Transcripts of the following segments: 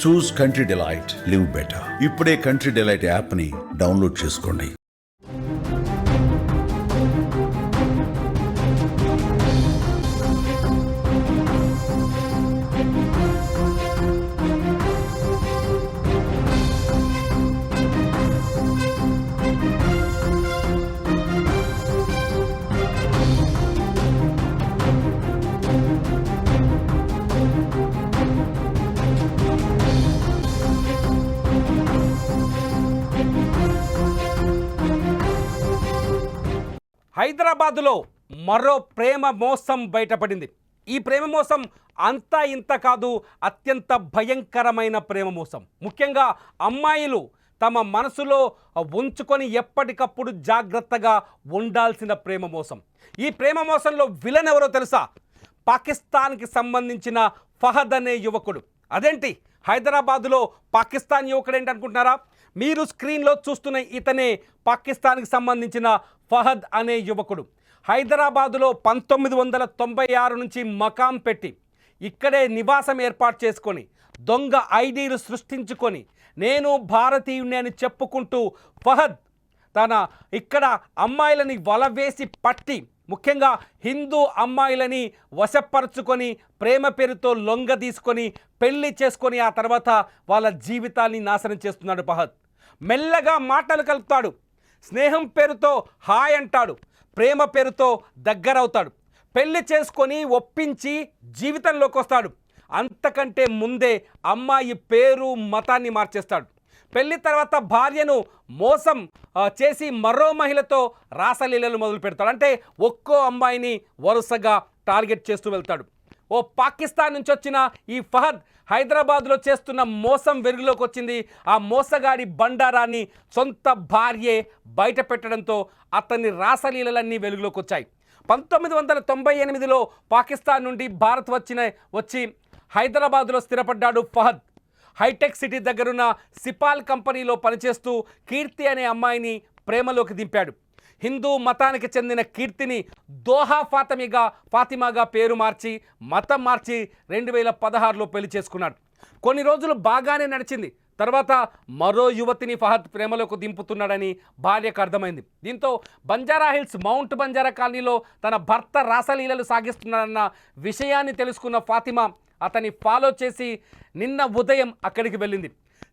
చూస్ country delight, live better. ఇప్పుడే country delight యాప్ని download చేసుకోండి. హైదరాబాదులో మరో ప్రేమ మోసం బయటపడింది. ఈ ప్రేమ మోసం అంతా ఇంత కాదు, అత్యంత భయంకరమైన ప్రేమ మోసం. ముఖ్యంగా అమ్మాయిలు తమ మనసులో ఉంచుకొని ఎప్పటికప్పుడు జాగ్రత్తగా ఉండాల్సిన ప్రేమ మోసం. ఈ ప్రేమ మోసంలో విలన్ ఎవరో తెలుసా? పాకిస్తాన్కి సంబంధించిన ఫహద్ అనే యువకుడు. అదేంటి హైదరాబాదులో పాకిస్తాన్ యువకుడు ఏంటి అనుకుంటున్నారా? మీరు స్క్రీన్లో చూస్తున్న ఇతనే పాకిస్తాన్కి సంబంధించిన ఫహద్ అనే యువకుడు. హైదరాబాదులో 1996 నుంచి మకాం పెట్టి ఇక్కడే నివాసం ఏర్పాటు చేసుకొని దొంగ ఐడీలు సృష్టించుకొని నేను భారతీయుని అని చెప్పుకుంటూ ఫహద్ తన ఇక్కడ అమ్మాయిలని వలవేసి పట్టి ముఖ్యంగా హిందూ అమ్మాయిలని వశపరుచుకొని ప్రేమ పేరుతో లొంగ తీసుకొని పెళ్లి చేసుకొని ఆ తర్వాత వాళ్ళ జీవితాన్ని నాశనం చేస్తున్నాడు ఫహద్. మెల్లగా మాటలు కలుపుతాడు, స్నేహం పేరుతో హాయ్ అంటాడు, ప్రేమ పేరుతో దగ్గరవుతాడు, పెళ్లి చేసుకొని ఒప్పించి జీవితంలోకి వస్తాడు. అంతకంటే ముందే అమ్మాయి పేరు మతాన్ని మార్చేస్తాడు. పెళ్లి తర్వాత భార్యను మోసం చేసి మరో మహిళతో రాసలీలలు మొదలు పెడతాడు. అంటే ఒక్కో అమ్మాయిని వరుసగా టార్గెట్ చేస్తూ వెళ్తాడు. ఓ పాకిస్తాన్ నుంచి వచ్చిన ఈ ఫహద్ హైదరాబాద్లో చేస్తున్న మోసం వెలుగులోకి వచ్చింది. ఆ మోసగాడి బండారాన్ని సొంత భార్యే బయట పెట్టడంతో అతని రాసలీలలన్నీ వెలుగులోకి వచ్చాయి. 1998లో పాకిస్తాన్ నుండి భారత్ వచ్చి హైదరాబాద్లో స్థిరపడ్డాడు ఫహద్. హైటెక్ సిటీ దగ్గరున్న సిపాల్ కంపెనీలో పనిచేస్తూ కీర్తి అనే అమ్మాయిని ప్రేమలోకి దింపాడు. హిందూ మతానికి చెందిన కీర్తిని దోహా ఫాతిమాగా పేరు మార్చి మతం మార్చి 2016లో పెళ్లి చేసుకున్నాడు. కొన్ని రోజులు బాగానే నడిచింది. తర్వాత మరో యువతిని ఫహద్ ప్రేమలోకి దింపుతున్నాడని భార్యకు అర్థమైంది. దీంతో బంజారాహిల్స్ మౌంట్ బంజారా కాలనీలో తన భర్త రాసలీలలు సాగిస్తున్నాడన్న విషయాన్ని తెలుసుకున్న ఫాతిమా అతన్ని ఫాలో చేసి నిన్న ఉదయం అక్కడికి వెళ్ళింది.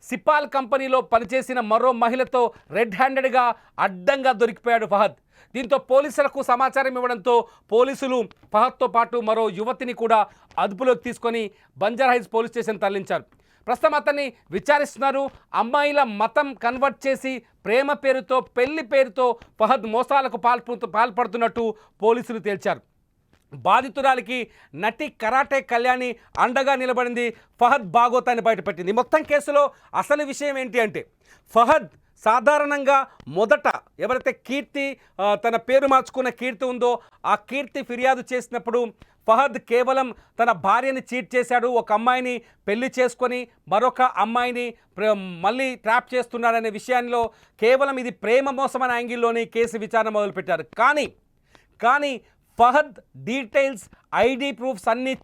సిపాల్ కంపెనీలో పనిచేసిన మరో మహిళతో రెడ్ హ్యాండెడ్గా అడ్డంగా దొరికిపోయాడు ఫహద్. దీంతో పోలీసులకు సమాచారం ఇవ్వడంతో పోలీసులు ఫహద్తో పాటు మరో యువతిని కూడా అదుపులోకి తీసుకొని బంజారాహిల్స్ పోలీస్ స్టేషన్ తరలించారు. ప్రస్తుతం అతన్ని విచారిస్తున్నారు. అమ్మాయిల మతం కన్వర్ట్ చేసి ప్రేమ పేరుతో పెళ్లి పేరుతో ఫహద్ మోసాలకు పాల్పడుతున్నట్టు పోలీసులు తేల్చారు. బాధితురాలికి నటి కరాటే కళ్యాణి అండగా నిలబడింది. ఫహద్ బాగోతాన్ని బయటపెట్టింది. మొత్తం కేసులో అసలు విషయం ఏంటి అంటే ఫహద్ సాధారణంగా మొదట ఎవరైతే కీర్తి తన పేరు మార్చుకున్న కీర్తి ఉందో ఆ కీర్తి ఫిర్యాదు చేసినప్పుడు ఫహద్ కేవలం తన భార్యని చీట్ చేశాడు, ఒక అమ్మాయిని పెళ్లి చేసుకొని మరొక అమ్మాయిని మళ్ళీ ట్రాప్ చేస్తున్నాడనే విషయంలో కేవలం ఇది ప్రేమ మోసం అనే యాంగిల్లోని కేసు విచారణ మొదలుపెట్టారు. కానీ ఫహద్ డీటెయిల్స్ ఐడి ప్రూఫ్స్ అన్నీ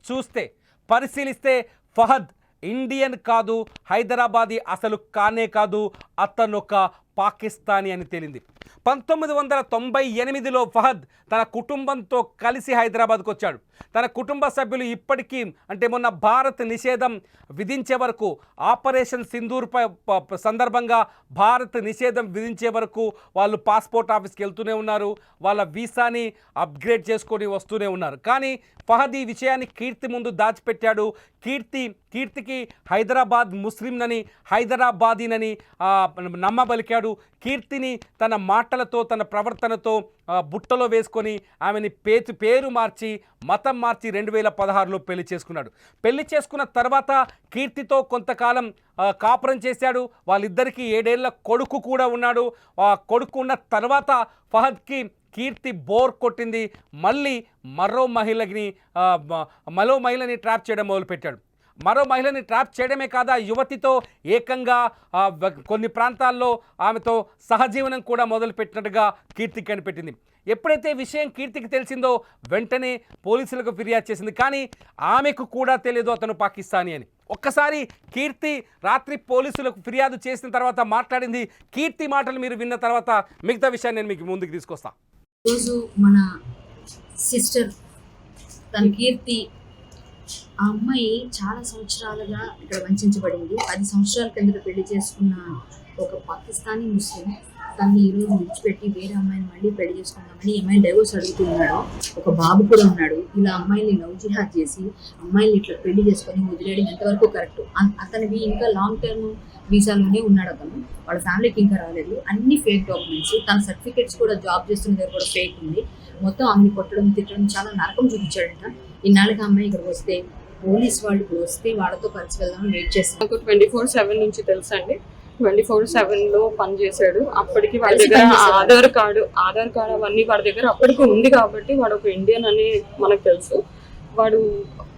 పరిశీలిస్తే ఫహద్ ఇండియన్ కాదు, హైదరాబాదీ అసలు కానే కాదు, అతను ఒక పాకిస్తానీ అని తేలింది. 1998లో ఫహద్ తన కుటుంబంతో కలిసి హైదరాబాద్కు వచ్చాడు. తన కుటుంబ సభ్యులు ఇప్పటికీ అంటే మొన్న భారత్ నిషేధం విధించే వరకు ఆపరేషన్ సింధూర్పై సందర్భంగా భారత్ నిషేధం విధించే వరకు వాళ్ళు పాస్పోర్ట్ ఆఫీస్కి వెళ్తూనే ఉన్నారు, వాళ్ళ వీసాని అప్గ్రేడ్ చేసుకొని వస్తూనే ఉన్నారు. కానీ ఫహద్ ఈ విషయాన్ని కీర్తి ముందు దాచిపెట్టాడు. కీర్తికి హైదరాబాద్ ముస్లింనని హైదరాబాదీనని నమ్మబలికాడు. కీర్తిని తన మాటలతో తన ప్రవర్తనతో బుట్టలో వేసుకొని ఆమెని పేరు మార్చి మతం మార్చి 2016లో పెళ్లి చేసుకున్నాడు. పెళ్లి చేసుకున్న తర్వాత కీర్తితో కొంతకాలం కాపురం చేశాడు. వాళ్ళిద్దరికీ 7 ఏళ్ల కొడుకు కూడా ఉన్నాడు. ఆ కొడుకు ఉన్న తర్వాత ఫహద్కి కీర్తి బోర్ కొట్టింది. మళ్ళీ మరో మహిళని ట్రాప్ చేయడం మొదలుపెట్టాడు. మరో మహిళని ట్రాప్ చేయడమే కాదు, ఆ యువతితో ఏకంగా కొన్ని ప్రాంతాల్లో ఆమెతో సహజీవనం కూడా మొదలుపెట్టినట్టుగా కీర్తికి కనిపెట్టింది. ఎప్పుడైతే విషయం కీర్తికి తెలిసిందో వెంటనే పోలీసులకు ఫిర్యాదు చేసింది. కానీ ఆమెకు కూడా తెలియదు అతను పాకిస్తానీ అని. ఒక్కసారి కీర్తి రాత్రి పోలీసులకు ఫిర్యాదు చేసిన తర్వాత మాట్లాడింది. కీర్తి మాటలు మీరు విన్న తర్వాత మిగతా విషయాన్ని నేను మీకు ముందుకు తీసుకొస్తాను. రోజు మన సిస్టర్ తన కీర్తి, ఆ అమ్మాయి చాలా సంవత్సరాలుగా ఇక్కడ వంచబడింది. 10 సంవత్సరాల కిందట పెళ్లి చేసుకున్న ఒక పాకిస్తానీ ముస్లిం తనని ఈరోజు విడిచిపెట్టి వేరే అమ్మాయిని మళ్ళీ పెళ్లి చేసుకుందామని అమ్మాయి డైవోర్స్ అడుగుతున్నాడు. ఒక బాబు కూడా ఉన్నాడు. ఇలా అమ్మాయిని లవ్ జిహాద్ చేసి అమ్మాయిని ఇట్లా పెళ్లి చేసుకొని వదిలేయడం ఎంతవరకు కరెక్ట్? అతనివి ఇంకా లాంగ్ టర్మ్ వీసాలోనే ఉన్నాడు అతను. వాళ్ళ ఫ్యామిలీకి ఇంకా రాలేదు. అన్ని ఫేక్ డాక్యుమెంట్స్, తన సర్టిఫికేట్స్ కూడా జాబ్ చేస్తున్న దగ్గర కూడా ఫేక్ ఉంది. మొత్తం ఆమెని కొట్టడం తిట్టడం చాలా నరకం చూపించాడంట. ఇన్నాళ్ళకి అమ్మాయి ఇక్కడికి వస్తే పోలీస్ వాళ్ళు ఇప్పుడు వస్తే వాళ్ళతో కలిసి వెళ్దామని వెయిట్ చేస్తాం. నాకు 24/7 నుంచి తెలుసు అండి. 24/7 పనిచేశాడు. అప్పటికి వాడి దగ్గర ఆధార్ కార్డు అవన్నీ వాడి దగ్గర అప్పటికి ఉంది కాబట్టి వాడు ఒక ఇండియన్ అని మనకు తెలుసు. వాడు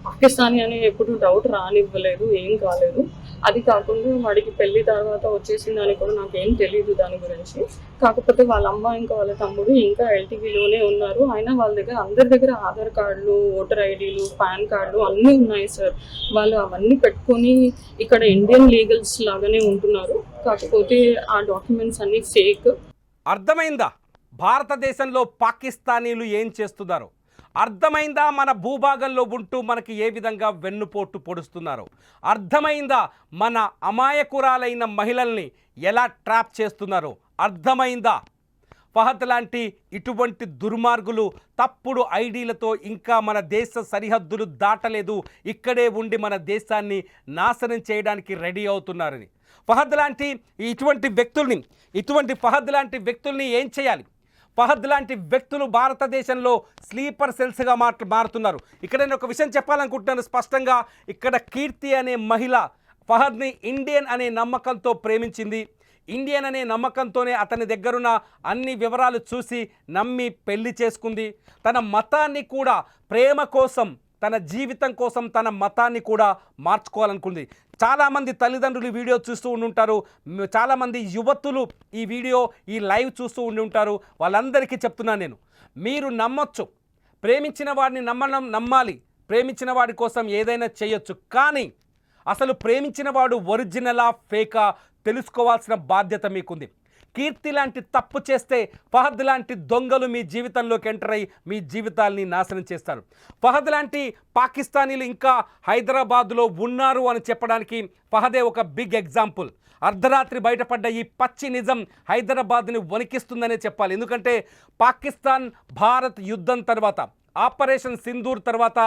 పాకిస్తానీ అని ఎప్పుడు డౌట్ రానివ్వలేదు, ఏం కాలేదు. అది కాకుండా వాడికి పెళ్లి తర్వాత వచ్చేసిందని కూడా నాకేం తెలియదు దాని గురించి. కాకపోతే వాళ్ళ అమ్మ ఇంకా వాళ్ళ తమ్ముడు ఇంకా ఎల్టీవీలోనే ఉన్నారు. అయినా వాళ్ళ దగ్గర అందరి దగ్గర ఆధార్ కార్డులు, ఓటర్ ఐడీలు, పాన్ కార్డులు అన్నీ ఉన్నాయి సార్. వాళ్ళు అవన్నీ పెట్టుకొని ఇక్కడ ఇండియన్ లీగల్స్ లాగానే ఉంటున్నారు. కాకపోతే ఆ డాక్యుమెంట్స్ అన్నీ ఫేక్. అర్థమైందా భారతదేశంలో పాకిస్తానీలు ఏం చేస్తున్నారు? అర్థమైందా మన భూభాగంలో ఉంటూ మనకి ఏ విధంగా వెన్నుపోటు పొడుస్తున్నారు? అర్థమైందా మన అమాయకురాలైన మహిళల్ని ఎలా ట్రాప్ చేస్తున్నారు? అర్థమైందా? ఫహద్ లాంటి ఇటువంటి దుర్మార్గులు తప్పుడు ఐడీలతో ఇంకా మన దేశ సరిహద్దులు దాటలేదు, ఇక్కడే ఉండి మన దేశాన్ని నాశనం చేయడానికి రెడీ అవుతున్నారని. ఫహద్ లాంటి ఫహద్ లాంటి వ్యక్తుల్ని ఏం చేయాలి? ఫహద్ లాంటి వ్యక్తులు భారతదేశంలో స్లీపర్ సెల్స్గా మారుతున్నారు. ఇక్కడ నేను ఒక విషయం చెప్పాలనుకుంటున్నాను స్పష్టంగా. ఇక్కడ కీర్తి అనే మహిళ ఫహద్ని ఇండియన్ అనే నమ్మకంతో ప్రేమించింది. ఇండియన్ అనే నమ్మకంతోనే అతని దగ్గరున్న అన్ని వివరాలు చూసి నమ్మి పెళ్లి చేసుకుంది. తన మతాన్ని కూడా ప్రేమ కోసం, తన జీవితం కోసం తన మతాన్ని కూడా మార్చుకోవాలనుకుంది. చాలామంది తల్లిదండ్రులు వీడియో చూస్తూ ఉండుంటారు. చాలామంది యువతులు ఈ లైవ్ చూస్తూ ఉండుంటారు. వాళ్ళందరికీ చెప్తున్నాను నేను, మీరు నమ్మొచ్చు, ప్రేమించిన వాడిని నమ్మాలి, ప్రేమించిన వాడి కోసం ఏదైనా చేయొచ్చు. కానీ అసలు ప్రేమించిన వాడు ఒరిజినలా ఫేకా తెలుసుకోవాల్సిన బాధ్యత మీకుంది. కీర్తి లాంటి తప్పు చేస్తే ఫహద్ లాంటి దొంగలు మీ జీవితంలోకి ఎంటర్ అయ్యి మీ జీవితాల్ని నాశనం చేస్తారు. ఫహద్ లాంటి పాకిస్తానీలు ఇంకా హైదరాబాద్లో ఉన్నారు అని చెప్పడానికి ఫహదే ఒక బిగ్ ఎగ్జాంపుల్. అర్ధరాత్రి బయటపడ్డ ఈ పచ్చి నిజం హైదరాబాద్ని వణికిస్తుందనే చెప్పాలి. ఎందుకంటే పాకిస్తాన్ భారత్ యుద్ధం తర్వాత, ఆపరేషన్ సింధూర్ తర్వాత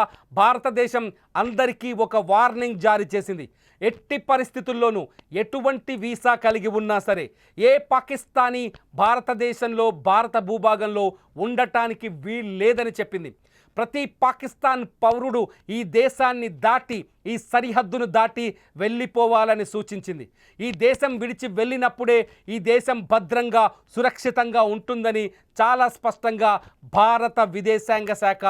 భారతదేశం అందరికీ ఒక వార్నింగ్ జారీ చేసింది. ఎట్టి పరిస్థితుల్లోనూ ఎటువంటి వీసా కలిగి ఉన్నా సరే ఏ పాకిస్తానీ భారతదేశంలో, భారత భూభాగంలో ఉండటానికి వీలు లేదని చెప్పింది. ప్రతి పాకిస్తాన్ పౌరుడు ఈ దేశాన్ని దాటి, ఈ సరిహద్దును దాటి వెళ్ళిపోవాలని సూచించింది. ఈ దేశం విడిచి వెళ్ళినప్పుడే ఈ దేశం భద్రంగా, సురక్షితంగా ఉంటుందని చాలా స్పష్టంగా భారత విదేశాంగ శాఖ,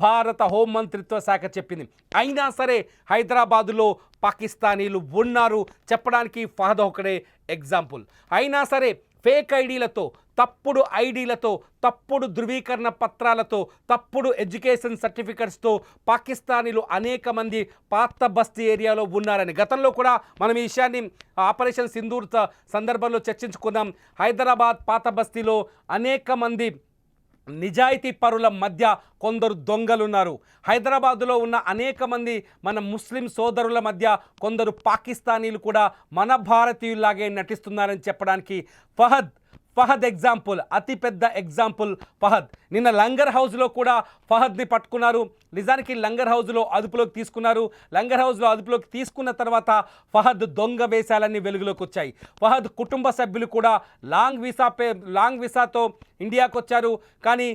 భారత హోంమంత్రిత్వ శాఖ చెప్పింది. అయినా సరే హైదరాబాదులో పాకిస్తానీలు ఉన్నారు చెప్పడానికి ఫహద్ ఒకడే ఎగ్జాంపుల్. అయినా సరే ఫేక్ ఐడీలతో, తప్పుడు ఐడీలతో, తప్పుడు ధృవీకరణ పత్రాలతో, తప్పుడు ఎడ్యుకేషన్ సర్టిఫికెట్స్తో పాకిస్తానీలు అనేక మంది పాత బస్తీ ఏరియాలో ఉన్నారని గతంలో కూడా మనం ఈ విషయాన్ని ఆపరేషన్ సింధూర్ సందర్భంలో చర్చించుకున్నాం. హైదరాబాద్ పాత బస్తీలో అనేక మంది నిజాయితీ పరుల మధ్య కొందరు దొంగలున్నారు. హైదరాబాదులో ఉన్న అనేక మంది మన ముస్లిం సోదరుల మధ్య కొందరు పాకిస్తానీలు కూడా మన భారతీయుల్లాగే నటిస్తున్నారని చెప్పడానికి ఫహద్ ఎగ్జాంపుల్, అతిపెద్ద ఎగ్జాంపుల్ ఫహద్. నిన్న లంగర్ హౌస్లో కూడా ఫహద్ని పట్టుకున్నారు. నిజానికి లంగర్ హౌస్లో అదుపులోకి తీసుకున్నారు. లంగర్ హౌస్లో అదుపులోకి తీసుకున్న తర్వాత ఫహద్ దొంగ వేషాలన్నీ వెలుగులోకి వచ్చాయి. ఫహద్ కుటుంబ సభ్యులు కూడా లాంగ్ వీసాతో ఇండియాకు వచ్చారు. కానీ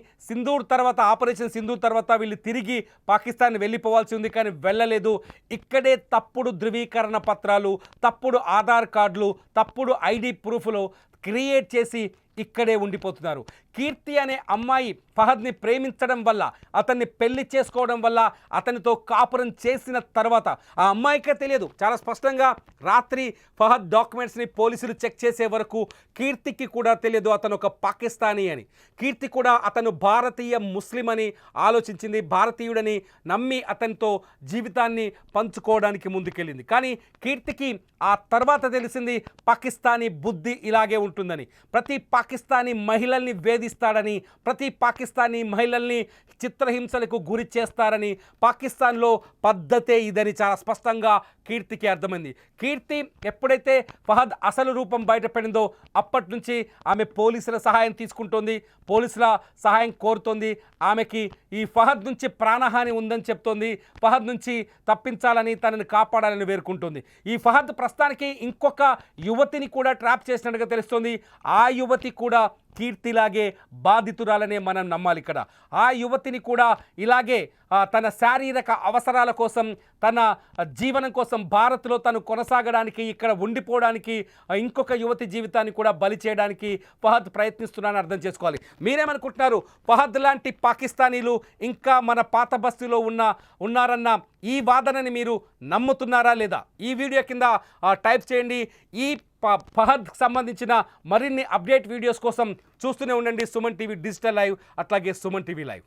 ఆపరేషన్ సింధూర్ తర్వాత వీళ్ళు తిరిగి పాకిస్తాన్ వెళ్ళిపోవాల్సి ఉంది, కానీ వెళ్ళలేదు. ఇక్కడే తప్పుడు ధృవీకరణ పత్రాలు, తప్పుడు ఆధార్ కార్డులు, తప్పుడు ఐడి ప్రూఫ్లు క్రియేట్ చేసి ఇక్కడే ఉండిపోతున్నారు. కీర్తి అనే అమ్మాయి ఫహద్ని ప్రేమించడం వల్ల, అతన్ని పెళ్లి చేసుకోవడం వల్ల, అతనితో కాపురం చేసిన తర్వాత ఆ అమ్మాయికే తెలియదు. చాలా స్పష్టంగా రాత్రి ఫహద్ డాక్యుమెంట్స్ని పోలీసులు చెక్ చేసే వరకు కీర్తికి కూడా తెలియదు అతను ఒక పాకిస్తానీ అని. కీర్తి కూడా అతను భారతీయ ముస్లిం అని ఆలోచించింది, భారతీయుడని నమ్మి అతనితో జీవితాన్ని పంచుకోవడానికి ముందుకెళ్ళింది. కానీ కీర్తికి ఆ తర్వాత తెలిసింది పాకిస్తానీ బుద్ధి ఇలాగే ఉంటుందని. ప్రతి పాకిస్తానీ మహిళల్ని వేధిస్తాడని, ప్రతి పాకిస్తానీ మహిళల్ని చిత్రహింసలకు గురి చేస్తారని, పాకిస్తాన్లో పద్ధతే ఇదని చాలా స్పష్టంగా కీర్తికి అర్థమైంది. కీర్తి ఎప్పుడైతే ఫహద్ అసలు రూపం బయటపడిందో అప్పటి నుంచి ఆమె పోలీసుల సహాయం తీసుకుంటోంది, పోలీసుల సహాయం కోరుతోంది. ఆమెకి ఈ ఫహద్ నుంచి ప్రాణహాని ఉందని చెప్తోంది, ఫహద్ నుంచి తప్పించాలని, తనని కాపాడాలని వేరుకుంటుంది. ఈ ఫహద్ ప్రస్తుతానికి ఇంకొక యువతిని కూడా ట్రాప్ చేసినట్టుగా తెలుస్తోంది. ఆ యువతి కూడా కీర్తిలాగే బాధితురాలనే మనం నమ్మాలి. ఇక్కడ ఆ యువతిని కూడా ఇలాగే తన శారీరక అవసరాల కోసం, తన జీవనం కోసం భారత్లో తను కొనసాగడానికి, ఇక్కడ ఉండిపోవడానికి, ఇంకొక యువతి జీవితాన్ని కూడా బలి చేయడానికి ఫహద్ ప్రయత్నిస్తున్నారని అర్థం చేసుకోవాలి. మీరేమనుకుంటున్నారు? ఫహద్ లాంటి పాకిస్తానీలు ఇంకా మన పాత బస్తీలో ఉన్నారన్న ఈ వాదనని మీరు నమ్ముతున్నారా లేదా? ఈ వీడియో కింద టైప్ చేయండి. ఈ ఫహద్కి సంబంధించిన మరిన్ని అప్డేట్ వీడియోస్ కోసం చూస్తూనే ఉండండి సుమన్ టీవీ డిజిటల్ లైవ్, అట్లాగే సుమన్ టీవీ లైవ్.